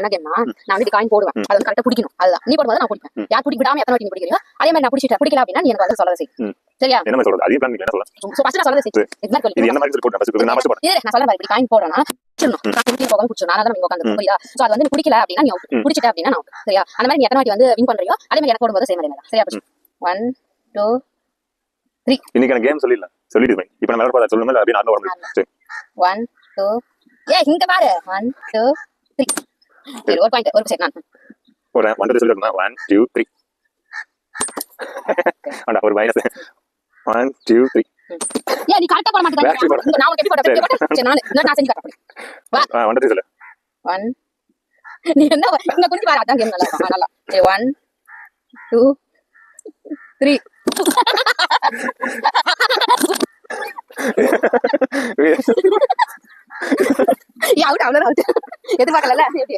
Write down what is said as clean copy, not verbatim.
என்ன கேம்னா நான் வந்து காயின் போடுவேன், அது வந்து கரெக்டா பிடிக்கணும். அதுதான் நீ போடும்போது நான் பிடிப்பேன். யார் பிடிக்க விடாம எத்தனை வாட்டி நீ பிடிக்கிறீங்க அதே மாதிரி நான் பிடிக்கல அப்படின்னா நீ எனக்கு வந்து சொல்லதை செய். சரியா? என்ன சொல்றது? அதே பிளான் என்ன சொல்லலாம்? சோ ஃபர்ஸ்ட் நான் சொல்லதை செய். இது என்ன மாதிரி சொல்லி போடுறேன் ஃபர்ஸ்ட் நான் போடுறேன். நான் சொல்றேன் இப்படி காயின் போடுறேன்னா பிடிச்சணும். நான் பிடிக்க போகாம பிடிச்சணும். நான் தான் இங்க உட்கார்ந்து புரியுதா? சோ அது வந்து நீ பிடிக்கல அப்படின்னா நீ பிடிச்சிட்ட அப்படின்னா நான் சரியா? அந்த மாதிரி நீ எத்தனை வாட்டி வந்து வின் பண்றியோ அதே மாதிரி எனக்கு போடும்போது சேம் அதே மாதிரி சரியா? 1 2 3 இன்னைக்கு கேம் சொல்லிடலாம் சொல்லிட்டு போய் இப்போ நம்ம விளையாட சொல்லுங்க அப்படியே நான் வர முடியும். 1 2 இங்க பாரு 1 2 3 சரி ஒரு பாயிண்ட் ஒரு செட் நான் ஒரு 1 2 சொல்லிடுறேன். 1 2 3 அட ஒரு மைனஸ் 1 2 3 நீ கரெக்ட்டா போட மாட்டேங்க. இங்க நான் எப்படி போட்டேன் சரி நான் செஞ்சு காட்டுறேன். வா 1 2 சொல்லு 1 நீ என்ன இங்க கொஞ்சம் பாரு அதான் கேம் நல்லா இருக்கும் நல்லா. சரி 1 2 3 அவுட் அவ்வளவு அவுட் எதிர்பார்க்கல எப்படி